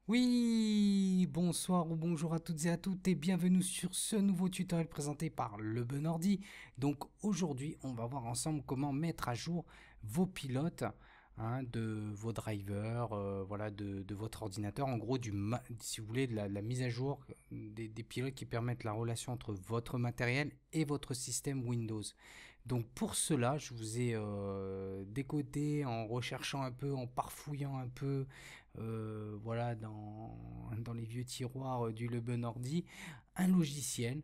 Oui, bonsoir ou bonjour à toutes et à toutes et bienvenue sur ce nouveau tutoriel présenté par Le Bon Ordi. Donc aujourd'hui, on va voir ensemble comment mettre à jour vos pilotes, de vos drivers, voilà, de votre ordinateur. En gros, si vous voulez, de la mise à jour des pilotes qui permettent la relation entre votre matériel et votre système Windows. Donc pour cela, je vous ai décodé en recherchant un peu, en parfouillant un peu voilà, dans les vieux tiroirs du Le Bon Ordi, un logiciel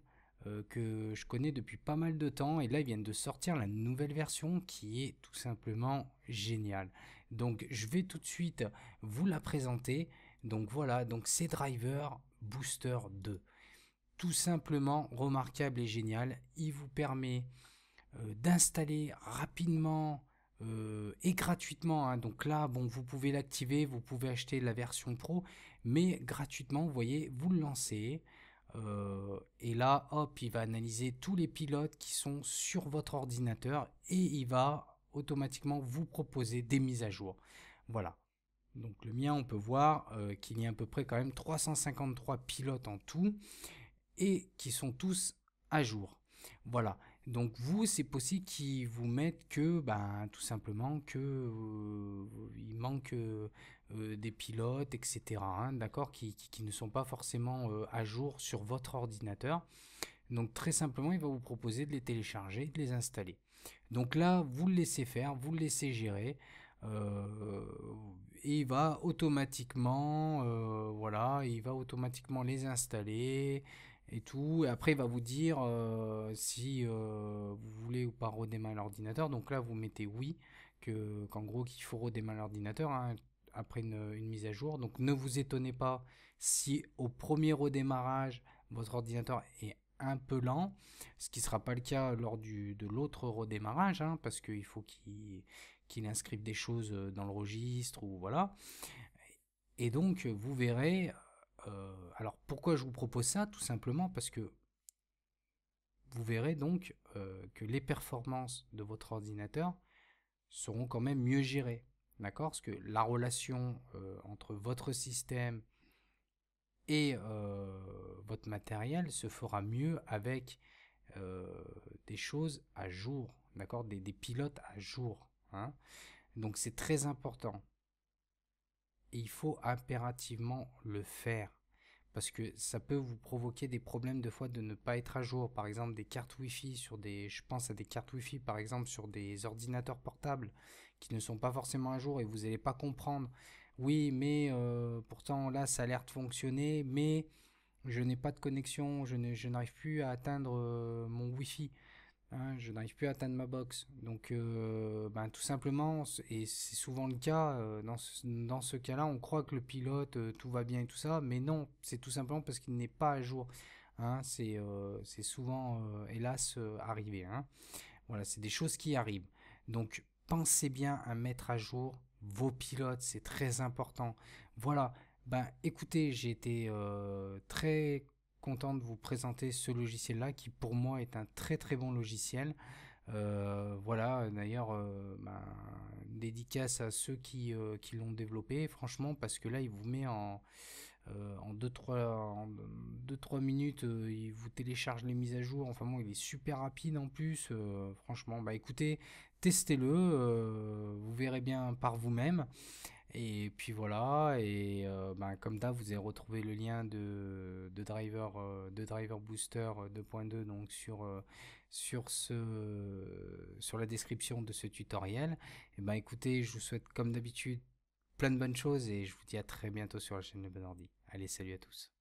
que je connais depuis pas mal de temps. Et là, ils viennent de sortir la nouvelle version qui est tout simplement géniale. Donc, je vais tout de suite vous la présenter. Donc voilà, donc c'est Driver Booster 2. Tout simplement remarquable et génial. Il vous permet d'installer rapidement et gratuitement, hein. Donc là, bon, vous pouvez l'activer, vous pouvez acheter la version pro, mais gratuitement, vous voyez, vous le lancez. Et là, hop, il va analyser tous les pilotes qui sont sur votre ordinateur et il va automatiquement vous proposer des mises à jour. Voilà. Donc le mien, on peut voir qu'il y a à peu près quand même 353 pilotes en tout et qui sont tous à jour. Voilà. Donc vous, c'est possible qu'ils vous mettent que, ben, tout simplement que il manque des pilotes, etc. D'accord, qui ne sont pas forcément à jour sur votre ordinateur. Donc très simplement, il va vous proposer de les télécharger, de les installer. Donc là, vous le laissez faire, vous le laissez gérer. euh, et il va automatiquement, voilà, il va automatiquement les installer et tout. Et après, il va vous dire si vous voulez ou pas redémarrer l'ordinateur. Donc là, vous mettez oui, qu'en gros, qu'il faut redémarrer l'ordinateur, hein, après une mise à jour. Donc ne vous étonnez pas si au premier redémarrage, votre ordinateur est un peu lent, ce qui ne sera pas le cas lors de l'autre redémarrage, hein, parce qu'il faut qu'il inscrive des choses dans le registre, ou voilà. Et donc, vous verrez. Alors, pourquoi je vous propose ça? Tout simplement parce que vous verrez donc que les performances de votre ordinateur seront quand même mieux gérées. D'accord? Parce que la relation entre votre système et votre matériel se fera mieux avec euh, des choses à jour, d'accord, des pilotes à jour, hein. Donc c'est très important et il faut impérativement le faire parce que ça peut vous provoquer des problèmes de fois de ne pas être à jour. Par exemple, des cartes Wi-Fi je pense à des cartes Wi-Fi par exemple sur des ordinateurs portables qui ne sont pas forcément à jour et vous n'allez pas comprendre. Oui, mais pourtant là ça a l'air de fonctionner, mais je n'ai pas de connexion, je n'arrive plus à atteindre mon Wi-Fi, hein, je n'arrive plus à atteindre ma box. Donc, ben, tout simplement, et c'est souvent le cas, dans ce cas-là, on croit que le pilote, tout va bien et tout ça, mais non, c'est tout simplement parce qu'il n'est pas à jour, hein. C'est souvent, hélas, arrivé, hein. Voilà, c'est des choses qui arrivent. Donc, pensez bien à mettre à jour vos pilotes, c'est très important. Voilà, ben écoutez, j'ai été très content de vous présenter ce logiciel-là qui pour moi est un très très bon logiciel. Voilà, d'ailleurs, ben, dédicace à ceux qui l'ont développé, franchement, parce que là, il vous met en 2-3 minutes, il vous télécharge les mises à jour. Enfin bon, il est super rapide en plus. Franchement, bah écoutez, testez-le, vous verrez bien par vous-même. Et puis voilà, et bah, comme d'hab, vous allez retrouver le lien de Driver Booster 2.2 donc sur la description de ce tutoriel. Et bah écoutez, je vous souhaite comme d'habitude plein de bonnes choses et je vous dis à très bientôt sur la chaîne de Bon Ordi. Allez, salut à tous.